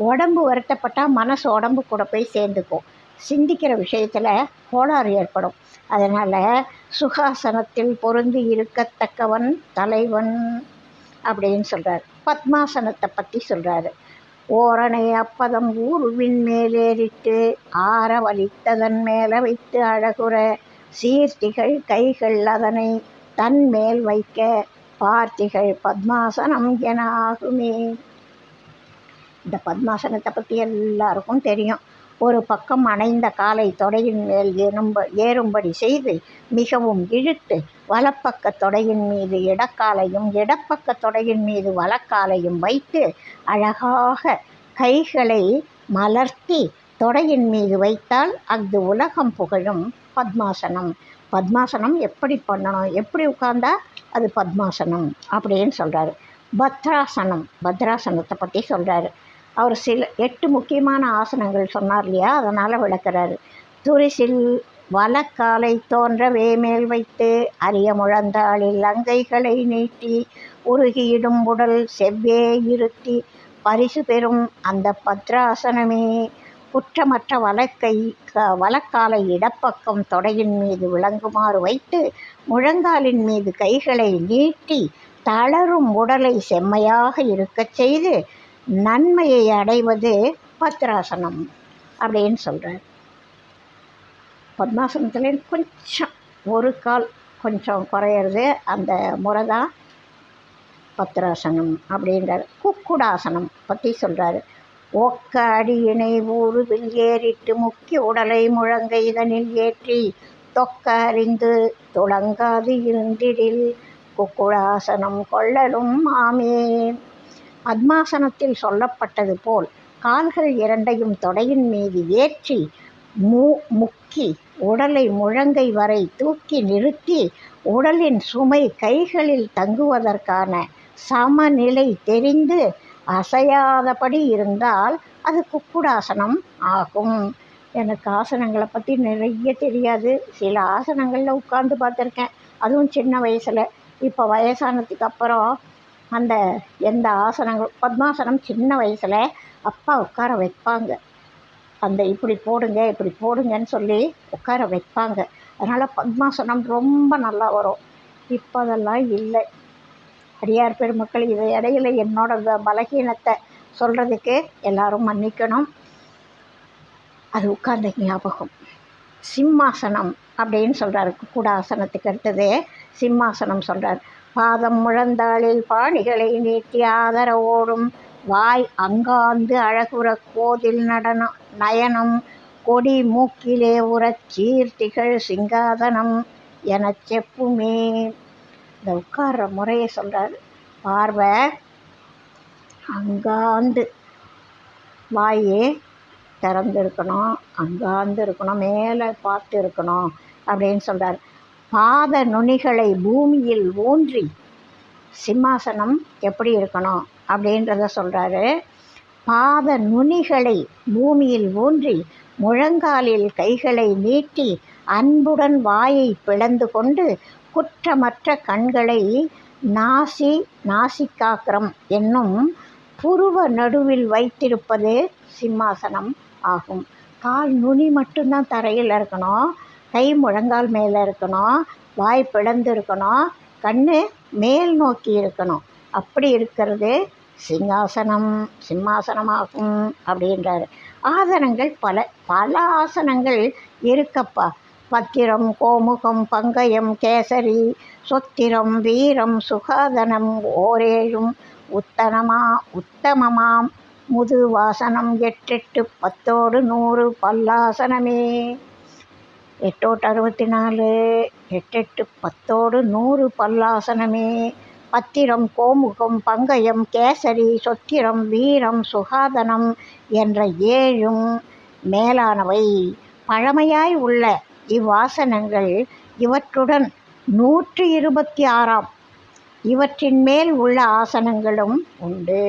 உடம்பு வருத்தப்பட்டால் மனசு உடம்பு கூட போய் சேர்ந்துக்கும், சிந்திக்கிற விஷயத்தில் கோளாறு ஏற்படும். அதனால் சுகாசனத்தில் பொருந்தி இருக்கத்தக்கவன் தலைவன் அப்படின்னு சொல்கிறார். பத்மாசனத்தை பற்றி சொல்கிறாரு. ஓரணை அப்பதம் ஊர்வின் மேலேறிட்டு ஆற வலித்ததன் மேலே வைத்து அழகுற சீர்த்திகள் கைகள் அதனை தன் மேல் வைக்க பார்த்திகள் பத்மாசனம் என ஆகுமே. இந்த பத்மாசனத்தை பற்றி எல்லாருக்கும் தெரியும். ஒரு பக்கம் அணைந்த காலை தொடையின் மேல் ஏறும்படி செய்து மிகவும் இழுத்து வலப்பக்க தொடையின் மீது இடக்காலையும் இடப்பக்க தொடையின் மீது வலக்காலையும் வைத்து அழகாக கைகளை மலர்த்தி தொடையின் மீது வைத்தால் அஃது உலகம் புகழும் பத்மாசனம். பத்மாசனம் எப்படி பண்ணணும், எப்படி உட்கார்ந்தா அது பத்மாசனம் அப்படின்னு சொல்கிறாரு. பத்ராசனத்தை பற்றி சொல்கிறாரு. அவர் சில 8 முக்கியமான ஆசனங்கள் சொன்னார் இல்லையா, அதனால் விளக்குறாரு. துரிசில் வலக்காலை தோன்ற வேமேல் வைத்து அரிய முழந்தாளில் அங்கைகளை நீட்டி உருகியிடும் உடல் செவ்வே இருத்தி பரிசு பெறும் அந்த பத்ராசனமே. குற்றமற்ற வலக்காலை இடப்பக்கம் தொடையின் மீது விளங்குமாறு வைத்து முழங்காலின் மீது கைகளை நீட்டி தளரும் உடலை செம்மையாக இருக்கச் செய்து நன்மையை அடைவது பத்ராசனம் அப்படின்னு சொல்கிறார். பத்மாசனத்தில் கொஞ்சம் ஒரு கால் கொஞ்சம் குறையிறது, அந்த முறை தான் பத்ராசனம் அப்படின்றார். குக்குடாசனம் பற்றி சொல்கிறாரு. ஒக்க அடியினை ஊருவில் ஏறிட்டு முக்கிய உடலை முழங்கை இதனில் ஏற்றி தொக்க அறிந்து துளங்காது இருந்திடில் குக்குடாசனம் கொள்ளலும் ஆமே. பத்மாசனத்தில் சொல்லப்பட்டது போல் கால்கள் இரண்டையும் தொடையின் மீது ஏற்றி முக்கி உடலை முழங்கை வரை தூக்கி நிறுத்தி உடலின் சுமை கைகளில் தங்குவதற்கான சமநிலை தெரிந்து அசையாதபடி இருந்தால் அது குக்குடாசனம் ஆகும். எனக்கு ஆசனங்களை பற்றி நிறைய தெரியாது. சில ஆசனங்களில் உட்கார்ந்து பார்த்துருக்கேன், அதுவும் சின்ன வயசில். இப்போ வயசானதுக்கு அப்புறம் அந்த எந்த ஆசனங்கள், பத்மாசனம் சின்ன வயசில் அப்பா உட்கார வைப்பாங்க. அந்த இப்படி போடுங்க இப்படி போடுங்கன்னு சொல்லி உட்கார வைப்பாங்க. அதனால் பத்மாசனம் ரொம்ப நல்லா வரும். இப்போ அதெல்லாம் இல்லை. அடியார் பெருமக்கள், இதை இடையில என்னோட பலகீனத்தை சொல்கிறதுக்கு எல்லாரும் மன்னிக்கணும். அது உட்கார்ந்த ஞாபகம். சிம்மாசனம் அப்படின்னு சொல்கிறார். குக்குடாசனத்துக்கு அடுத்தது சிம்மாசனம் சொல்கிறார். பாதம் முழந்தாளில் பாணிகளை நீட்டி ஆதரவோடும் வாய் அங்காந்து அழகுற கோதில் நயனம் கொடி மூக்கிலே உறச் சீர்த்திகள் சிங்காதனம் எனச் செப்புமே. இந்த உட்கார்ற முறையை சொல்கிறார். பார்வை அங்காந்து, வாயே திறந்துருக்கணும், அங்காந்து இருக்கணும், மேலே பார்த்து இருக்கணும் அப்படின்னு சொல்கிறார். பாத நுனிகளை பூமியில் ஊன்றி சிம்மாசனம் எப்படி இருக்கணும் அப்படின்றத சொல்கிறாரு. பாத நுனிகளை பூமியில் ஊன்றி முழங்காலில் கைகளை நீட்டி அன்புடன் வாயை பிளந்து கொண்டு குற்றமற்ற கண்களை நாசிகாக்கிரம் என்னும் புருவ நடுவில் வைத்திருப்பது சிம்மாசனம் ஆகும். கால் நுனி மட்டும்தான் தரையில் இருக்கணும், கை முழங்கால் மேலே இருக்கணும், வாய் பிளந்து இருக்கணும், கண் மேல் நோக்கி இருக்கணும். அப்படி இருக்கிறது சிம்மாசனமாகும் அப்படின்றாரு. ஆசனங்கள் பல ஆசனங்கள் இருக்கப்பா. பத்திரம், கோமுகம், பங்கயம், கேசரி, சொத்திரம், வீரம், சுகாதனம், ஓரேழும், உத்தமமாம் முதுவாசனம், 8 10 100 பல்லாசனமே. 8 64, 8 10 100 பல்லாசனமே. பத்திரம், கோமுகம், பங்கயம், கேசரி, சொத்திரம், வீரம், சுகாதனம் என்ற 7ம் மேலானவை. பழமையாய் உள்ள இவ்வாசனங்கள் இவற்றுடன் 126ஆம் இவற்றின் மேல் உள்ள ஆசனங்களும் உண்டு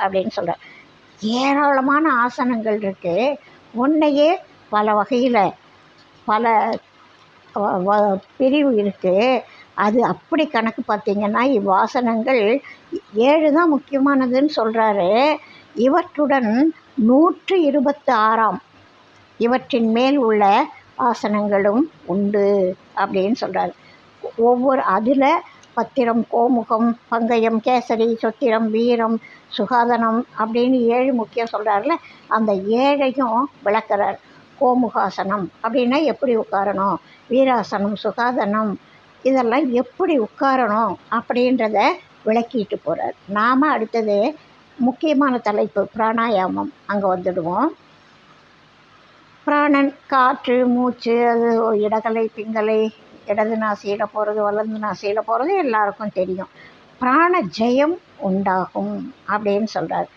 அப்படின்னு சொல்கிறார். ஏராளமான ஆசனங்கள் இருக்குது. ஒன்றையே பல வகையில் பல பிரிவு இருக்குது. அது அப்படி கணக்கு பார்த்திங்கன்னா இவ்வாசனங்கள் 7 தான் முக்கியமானதுன்னு சொல்கிறாரு. இவற்றுடன் 126ஆம் இவற்றின் மேல் உள்ள ஆசனங்களும் உண்டு அப்படின்னு சொல்கிறார். ஒவ்வொரு அதில் பத்திரம், கோமுகம், பங்கயம், கேசரி, சொத்திரம், வீரம், சுகாதனம் அப்படின்னு 7 முக்கியம் சொல்கிறார்ல, அந்த 7ஐயும் விளக்குறார். கோமுகாசனம் அப்படின்னா எப்படி உட்காரணும், வீராசனம், சுகாதனம் இதெல்லாம் எப்படி உட்காரணும் அப்படின்றத விளக்கிட்டு போகிறார். நாம் அடுத்தது முக்கியமான தலைப்பு பிராணாயாமம் அங்கே வந்துடுவோம். பிராணன் காற்று, மூச்சு, அது இடகலை, பிங்கலை, இடது நாசியில் போகிறது, வலது நாசியில் போகிறது எல்லாருக்கும் தெரியும். பிராண ஜெயம் உண்டாகும் அப்படின்னு சொல்கிறார்.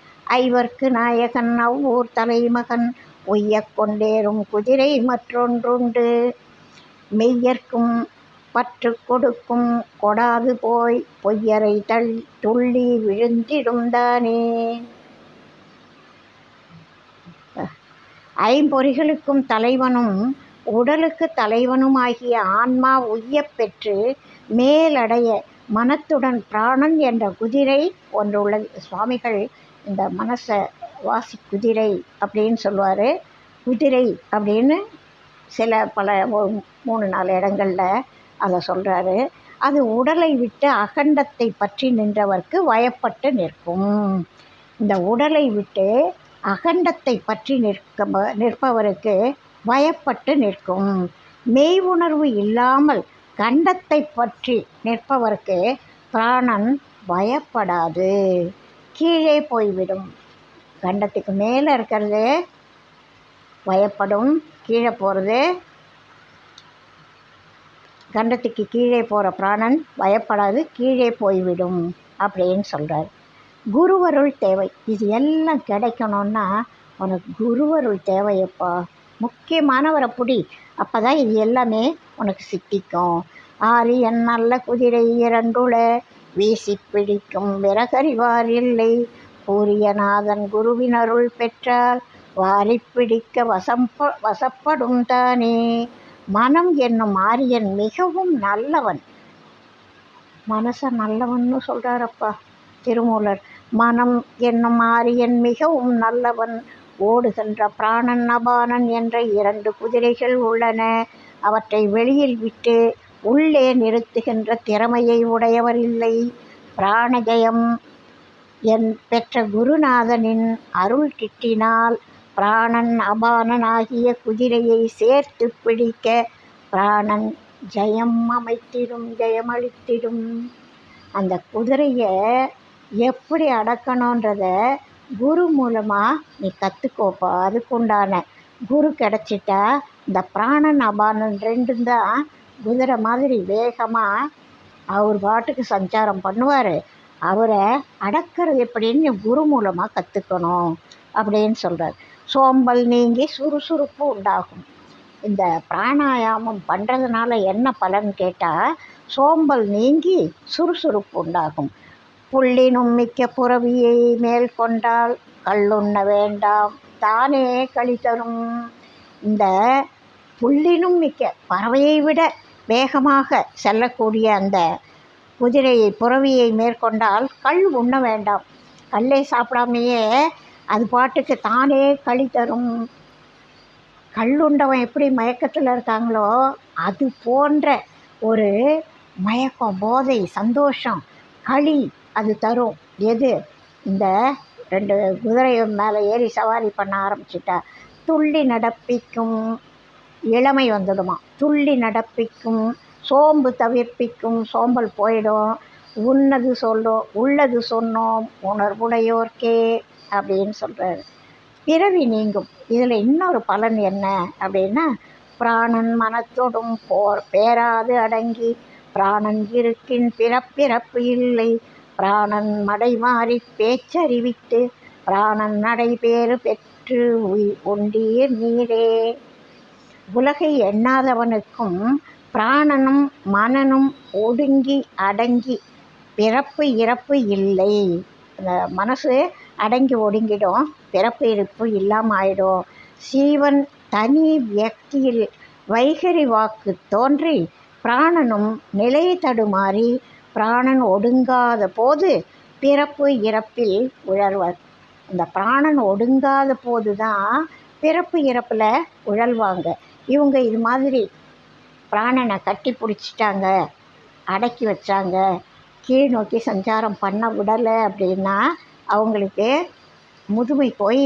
ஐவர்க்கு நாயகன் அவ்வூர் தலைமகன் உய்ய கொண்டேறும் குதிரை மற்றொன்றுண்டு மெய்யர்க்கும் பற்று கொடுக்கும் கொடாது போய் பொய்யரை துள்ளி விழுந்திடும் தானே. ஐம்பொறிகளுக்கும் தலைவனும் உடலுக்கு தலைவனுமாகிய ஆன்மா உய்யப் பெற்று மேலடைய மனத்துடன் பிராணன் என்ற குதிரை ஒன்று உள்ளது. சுவாமிகள் இந்த மனசை வாசி குதிரை அப்படின்னு சொல்லுவார். குதிரை அப்படின்னு பல 3-4 இடங்களில் அதை சொல்கிறாரு. அது உடலை விட்டு அகண்டத்தை பற்றி நின்றவர்க்கு வயப்பட்டு நிற்கும். இந்த உடலை விட்டு அகண்டத்தை பற்றி நிற்பவருக்கு வயப்பட்டு நிற்கும். மெய் உணர்வு இல்லாமல் கண்டத்தை பற்றி நிற்பவர்க்கு பிராணன் பயப்படாது, கீழே போய்விடும். கண்டத்துக்கு மேலே இருக்கிறது பயப்படும், கீழே போகிறது கண்டத்துக்கு கீழே போகிற பிராணன் பயப்படாது, கீழே போய்விடும் அப்படின்னு சொல்கிறார். குருவருள் தேவை. இது எல்லாம் கிடைக்கணும்னா உனக்கு குருவருள் தேவையப்பா. முக்கியமானவரை புடி, அப்போ தான் இது எல்லாமே உனக்கு சித்திக்கும். ஆரியன் நல்ல குதிரை இரண்டுள வீசி பிடிக்கும் விறகறிவார் இல்லை, கூரியநாதன் குருவின் அருள் பெற்றால் வாரி பிடிக்க வசப்படும் தானே. மனம் என்னும் ஆரியன் மிகவும் நல்லவன். மனசை நல்லவன்னு சொல்கிறாரப்பா திருமூலர். மனம் என்னும் ஆரியன் மிகவும் நல்லவன். ஓடுகின்ற பிராணன் அபானன் என்ற 2 குதிரைகள் உள்ளன. அவற்றை வெளியில் விட்டு உள்ளே நிறுத்துகின்ற திறமையை உடையவர் இல்லை. பிராணஜயம் பெற்ற குருநாதனின் அருள் கிட்டினால் பிராணன் அபானன் ஆகிய குதிரையை சேர்த்து பிடிக்க பிராணன் ஜெயம் அமைத்திடும், ஜெயமளித்திடும். அந்த குதிரையை எப்படி அடக்கணுன்றத குரு மூலமாக நீ கற்றுக்கோப்பா. அதுக்குண்டான குரு கிடச்சிட்டா இந்த பிராணன் அபானன் 2 தான் குதிரை மாதிரி வேகமாக அவர் பாட்டுக்கு சஞ்சாரம் பண்ணுவார். அவரை அடக்கிறது எப்படின்னு குரு மூலமாக கற்றுக்கணும் அப்படின்னு சொல்கிறார். சோம்பல் நீங்கி சுறுசுறுப்பு உண்டாகும். இந்த பிராணாயாமம் பண்ணுறதுனால என்ன பலன் கேட்டால், சோம்பல் நீங்கி சுறுசுறுப்பு உண்டாகும். புள்ளினும் மிக்க புறவியை மேல் கொண்டால் கள்ளுண்ண வேண்டாம் தானே களி தரும். இந்த புள்ளினும் மிக்க பறவையை விட வேகமாக செல்லக்கூடிய அந்த குதிரையை புறவியை மேற்கொண்டால் கள் உண்ண வேண்டாம். கல்லை சாப்பிடாமையே அது பாட்டுக்கு தானே களி தரும். கல்லுண்டவன் எப்படி மயக்கத்தில் இருக்காங்களோ அது போன்ற ஒரு மயக்கம், போதை, சந்தோஷம், களி அது தரும். எது? இந்த 2 குதிரை மேலே ஏறி சவாரி பண்ண ஆரம்பிச்சிட்டா துள்ளி நடப்பிக்கும், இளமை வந்துடுமா. துள்ளி நடப்பிக்கும், சோம்பு தவிர்ப்பிக்கும், சோம்பல் போயிடும். உள்ளது சொன்னோம் உணர்வுடையோர்க்கே அப்படின்னு சொல்கிறாரு. பிறவி நீங்கும். இதில் இன்னொரு பலன் என்ன அப்படின்னா, பிராணன் மனத்தொடும் பேராது அடங்கி பிராணன் இருக்கின் பிறப்பிறப்பு இல்லை. பிராணன் மடை மாறி பேச்சறிவித்து பிராணன் நடைபேறு பெற்று ஒண்டீர் நீரே. உலகை எண்ணாதவனுக்கும் பிராணனும் மனனும் ஒடுங்கி அடங்கி பிறப்பு இறப்பு இல்லை. அந்த மனசு அடங்கி ஒடுங்கிடும், பிறப்பு இருப்பு இல்லாமல் ஆயிடும். சீவன் தனி வியக்தியில் வைகரி வாக்கு தோன்றி பிராணனும் நிலை தடுமாறி பிராணன் ஒடுங்காத போது பிறப்பு இறப்பில் உழல்வர். அந்த பிராணன் ஒடுங்காத போது தான் பிறப்பு இறப்பில் உழல்வாங்க. இவங்க இது மாதிரி பிராணனை கட்டி பிடிச்சிட்டாங்க, அடக்கி வச்சாங்க, கீழ் நோக்கி சஞ்சாரம் பண்ண விடலை அப்படின்னா அவங்களுக்கு முதுமை போய்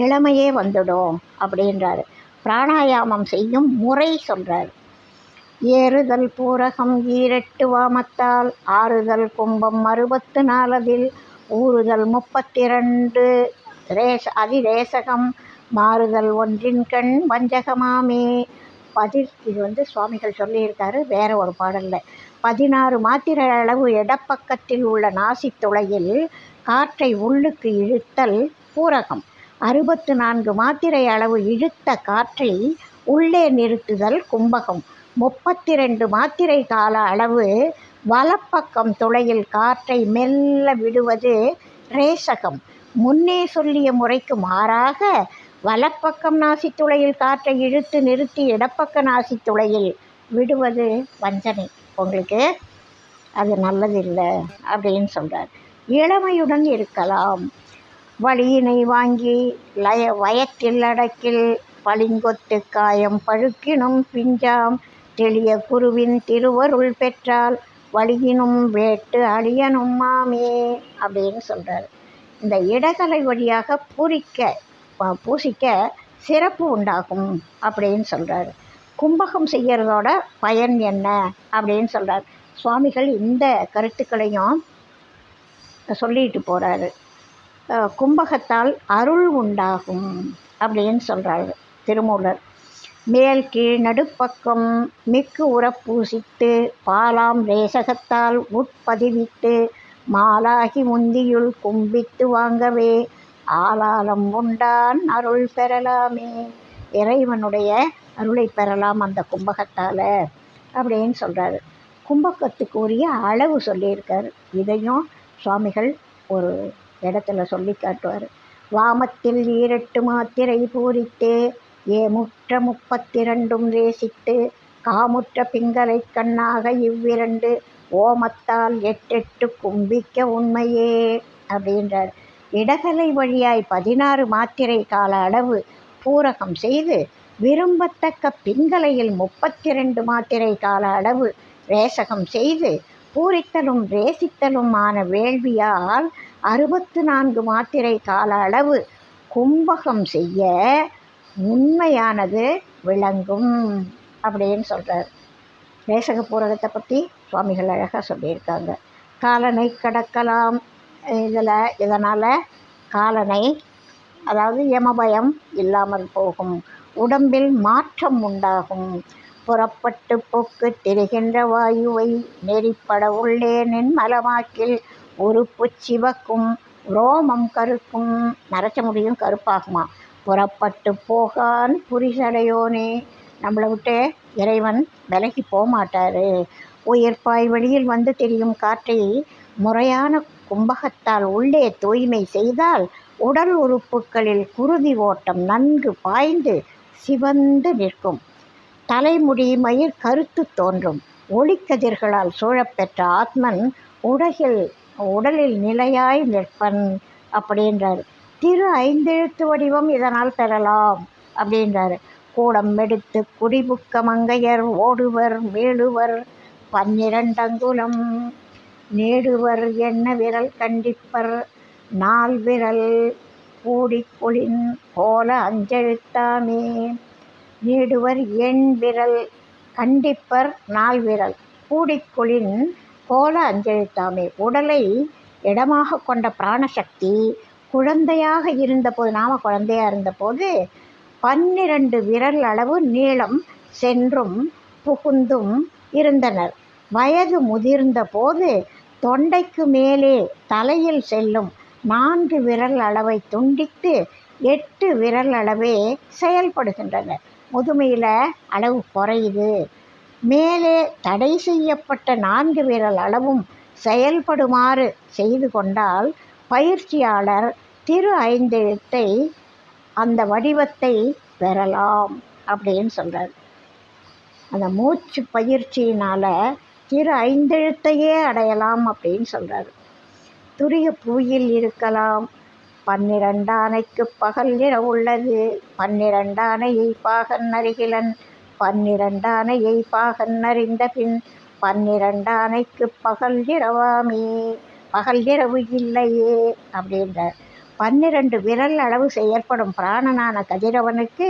இளமையே வந்துடும் அப்படின்றாரு. பிராணாயாமம் செய்யும் முறை சொல்கிறார். ஏறுதல் பூரகம் 8 வாமத்தால், ஆறுதல் கும்பம் 64 ஊறுதல் 32 அதிரேசகம், மாறுதல் ஒன்றின் கண் வஞ்சகமாமே. இது சுவாமிகள் சொல்லியிருக்காரு வேற ஒரு பாடலில். 16 மாத்திரை அளவு இடப்பக்கத்தில் உள்ள நாசித்துளையில் காற்றை உள்ளுக்கு இழுத்தல் பூரகம். 64 மாத்திரை அளவு இழுத்த காற்றை உள்ளே நிறுத்துதல் கும்பகம். 32 மாத்திரை கால அளவு வலப்பக்கம் துளையில் காற்றை மெல்ல விடுவது ரேசகம். முன்னே சொல்லிய முறைக்கு மாறாக வலப்பக்கம் நாசித்துளையில் காற்றை இழுத்து நிறுத்தி இடப்பக்க நாசித்துளையில் விடுவது வஞ்சனை. உங்களுக்கு அது நல்லதில்லை அப்படின்னு சொல்கிறார். இளமையுடன் இருக்கலாம். வழியினை வாங்கி வயற்றில் அடக்கில் பளிங்கொத்து காயம் பழுக்கினும் பிஞ்சாம் தெளிய குருவின் திருவருள் பெற்றால் வழியினும் வேட்டு அழியனும் மாமே அப்படின்னு சொல்கிறார். இந்த இடகலை வழியாக பூசிக்க சிறப்பு உண்டாகும் அப்படின்னு சொல்கிறார். கும்பகம் செய்கிறதோட பயன் என்ன அப்படின்னு சொல்கிறார். சுவாமிகள் இந்த கருத்துக்களையும் சொல்லிட்டு போகிறாரு. கும்பகத்தால் அருள் உண்டாகும் அப்படின்னு சொல்கிறாரு திருமூலர். மேல் கீழ் நடுப்பக்கம் மிக்கு உரப்பூசித்து பாலாம் ரேசகத்தால் உட்பதிவிட்டு மாலாகி முந்தியுள் கும்பித்து வாங்கவே ஆலாலம் உண்டான் அருள் பெறலாமே. இறைவனுடைய அருளை பெறலாம் அந்த கும்பகத்தால் அப்படின்னு சொல்கிறாரு. கும்பகத்துக்கு உரிய அளவு சொல்லியிருக்காரு. இதையும் சுவாமிகள் ஒரு இடத்துல சொல்லி காட்டுவார். வாமத்தில் 8 மாத்திரை பூரித்து ஏமுற்ற 32 ரேசித்து காமுற்ற பிங்கலை கண்ணாக இவ்விரண்டு ஓமத்தால் 8 கும்பிக்க உண்மையே அப்படின்றார். இடகலை வழியாய் 16 மாத்திரை கால அளவு பூரகம் செய்து விரும்பத்தக்க பிங்கலையில் 32 மாத்திரை கால அளவு ரேசகம் செய்து பூரித்தலும் ரேசித்தலும் ஆன வேள்வியால் 64 மாத்திரை கால அளவு கும்பகம் செய்ய உண்மையானது விளங்கும் அப்படின்னு சொல்கிறார். ரேசக பூரகத்தை பற்றி சுவாமிகள் அழகாக சொல்லியிருக்காங்க. காலனை கடக்கலாம். இதனால் காலனை, அதாவது யமபயம் இல்லாமல் போகும், உடம்பில் மாற்றம் உண்டாகும், புறப்பட்டு போக்கு திரிகின்ற வாயுவை நெறிப்பட உள்ளே நின்மலமாக்கில் உறுப்பு சிவக்கும் ரோமம் கருக்கும். நரைச்ச முடியும் கருப்பாகுமா. புறப்பட்டு போகான் புரிசடையோனே. நம்மளை விட்டு இறைவன் விலகி போகமாட்டார். உயிர்ப்பாய் வெளியில் வந்து தெரியும் காற்றை முறையான கும்பகத்தால் உள்ளே தூய்மை செய்தால் உடல் உறுப்புகளில் குருதி ஓட்டம் நன்கு பாய்ந்து சிவந்து நிற்கும். தலைமுடி மயிர் கருத்து தோன்றும். ஒளிக்கதிர்களால் சூழப்பெற்ற ஆத்மன் உடலில் நிலையாய் நிற்பன் அப்படின்றார். 5 வடிவம் இதனால் பெறலாம் அப்படின்றார். கூடம் எடுத்து குடிபுக்க மங்கையர் ஓடுவர் மேலுவர் 12 அங்குலம் நேடுவர் என்ன விரல் கண்டிப்பர் 4 விரல் கூடிக்கொளின் போல அஞ்செழுத்தாமே. நீடுவர் எண் விரல் கண்டிப்பர் 4 விரல் கூடிக்கொளின் போல அஞ்செழுத்தாமே. உடலை இடமாக கொண்ட பிராணசக்தி குழந்தையாக இருந்தபோது, நாம குழந்தையாக இருந்தபோது 12 விரல் அளவு நீளம் சென்றும் புகுந்தும் இருந்தனர். வயது முதிர்ந்த போது தொண்டைக்கு மேலே தலையில் செல்லும் 4 விரல் அளவை துண்டித்து 8 விரல் அளவே செயல்படுகின்றனர். முதுமையில் அளவு குறையுது. மேலே தடை செய்யப்பட்ட 4 விரல் அளவும் செயல்படுமாறு செய்து கொண்டால் பயிற்சியாளர் 5 எழுத்தை அந்த வடிவத்தை பெறலாம் அப்படின்னு சொல்கிறார். அந்த மூச்சு பயிற்சியினால் 5 எழுத்தையே அடையலாம் அப்படின்னு சொல்கிறார். துரிய புவியில் இருக்கலாம். 12 ஆனைக்கு பகல் இரவு உள்ளது. 12 ஆனையை பாகன் அறிகிலன். 12 ஆனையை பாகன் அறிந்த பின் 12 ஆனைக்கு பகல் இரவாமே. பகல் இரவு இல்லையே அப்படின்றார். 12 விரல் அளவு செயற்படும் பிராணனான கதிரவனுக்கு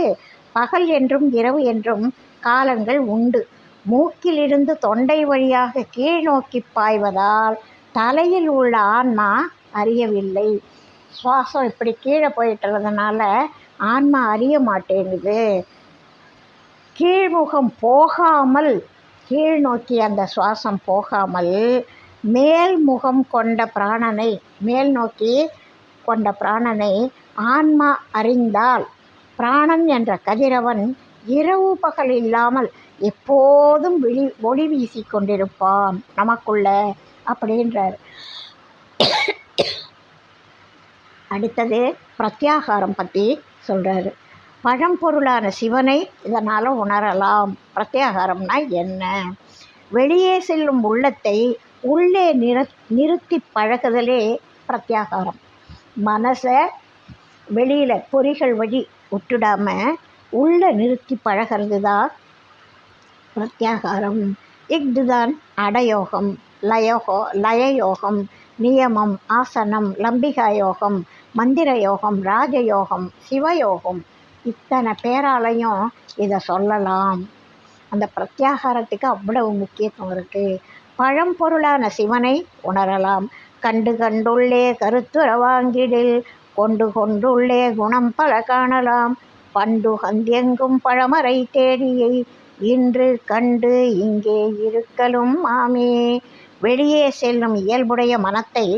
பகல் என்றும் இரவு என்றும் காலங்கள் உண்டு. மூக்கிலிருந்து தொண்டை வழியாக கீழ் நோக்கி பாய்வதால் தலையில் உள்ள ஆன்மா அறியவில்லை. சுவாசம் இப்படி கீழே போயிட்டுறதுனால ஆன்மா அறிய மாட்டேங்குது. கீழ்முகம் போகாமல், கீழ் நோக்கி அந்த சுவாசம் போகாமல் மேல்முகம் கொண்ட பிராணனை, மேல் நோக்கி கொண்ட பிராணனை ஆன்மா அறிந்தால் பிராணன் என்ற கதிரவன் இரவு பகல் இல்லாமல் எப்போதும் ஒளி வீசி கொண்டிருப்பான் நமக்குள்ள அப்படின்றார். அடுத்தது பிரத்யாகாரம் பற்றி சொல்கிறாரு. பழம்பொருளான சிவனை இதனால் உணரலாம். பிரத்யாகாரம்னா என்ன? வெளியே செல்லும் உள்ளத்தை உள்ளே நிறுத்தி பழகுதலே பிரத்யாகாரம். மனசை வெளியில் பொறிகள் வழி விட்டுடாமல் உள்ளே நிறுத்தி பழகிறது தான் பிரத்யாகாரம். இதுதான் அடயோகம், லயயோகம், நியமம், ஆசனம், லம்பிகா யோகம், மந்திர யோகம், ராஜயோகம், சிவயோகம், இத்தனை பேராலையும் இதை சொல்லலாம். அந்த பிரத்யாகாரத்துக்கு அவ்வளவு முக்கியத்துவம் இருக்குது. பழம்பொருளான சிவனை உணரலாம். கண்டுள்ளே கருத்துற வாங்கிடில் கொண்டுள்ளே குணம் பல காணலாம். பண்டு அந்தெங்கும் பழமறை தேடியை இன்று கண்டு இங்கே இருக்கலும் மாமே. வெளியே செல்லும் இயல்புடைய மனத்தை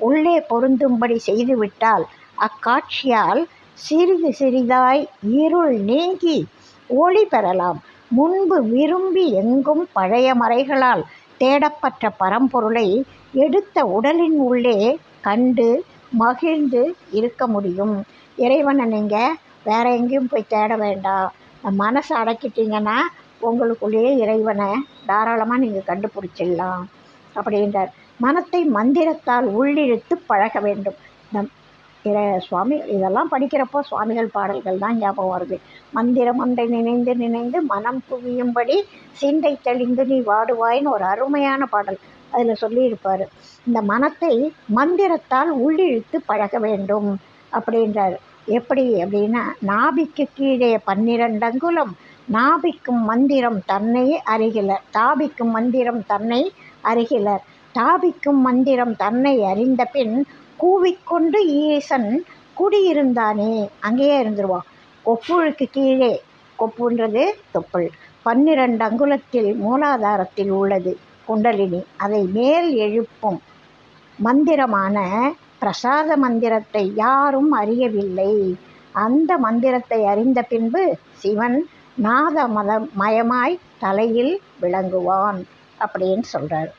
உள்ளே பொருந்தும்படி செய்துவிட்டால் அக்காட்சியால் சிறிது சிறிதாய் இருள் நீங்கி ஒளி பெறலாம். முன்பு விரும்பி எங்கும் பழைய மறைகளால் தேடப்பட்ட பரம்பொருளை எடுத்த உடலின் உள்ளே கண்டு மகிழ்ந்து இருக்க முடியும். இறைவனை நீங்கள் வேற எங்கேயும் போய் தேட வேண்டாம். மனசை அடக்கிட்டீங்கன்னா உங்களுக்குள்ளேயே இறைவனை தாராளமாக நீங்கள் கண்டுபிடிச்சிடலாம் அப்படின்றார். மனத்தை மந்திரத்தால் உள்ளிழுத்து பழக வேண்டும். சுவாமி இதெல்லாம் படிக்கிறப்போ சுவாமிகள் பாடல்கள் தான் ஞாபகம் வருது. மந்திரம் ஒன்றை நினைந்து நினைந்து மனம் குவியும்படி சிந்தை தெளிந்து நீ வாடுவாயின்னு ஒரு அருமையான பாடல் அதில் சொல்லியிருப்பார். இந்த மனத்தை மந்திரத்தால் உள்ளிழுத்து பழக வேண்டும் அப்படின்றார். எப்படி அப்படின்னா, நாபிக்கு கீழே 12 அங்குலம் நாபிக்கும் மந்திரம் தன்னை அறிகிலர். தாபிக்கும் மந்திரம் தன்னை அறிகிலர். தாபிக்கும் மந்திரம் தன்னை அறிந்த பின் கூவிக்கொண்டு ஈசன் குடியிருந்தானே, அங்கேயே இருந்துருவான். கொப்புளுக்கு கீழே, கொப்புன்றது தொப்புள், 12 அங்குலத்தில் மூலாதாரத்தில் உள்ளது குண்டலினி. அதை மேல் எழுப்பும் மந்திரமான பிரசாத மந்திரத்தை யாரும் அறியவில்லை. அந்த மந்திரத்தை அறிந்த பின்பு சிவன் நாத மயமாய் தலையில் விளங்குவான் அப்படின்னு சொல்கிறார்.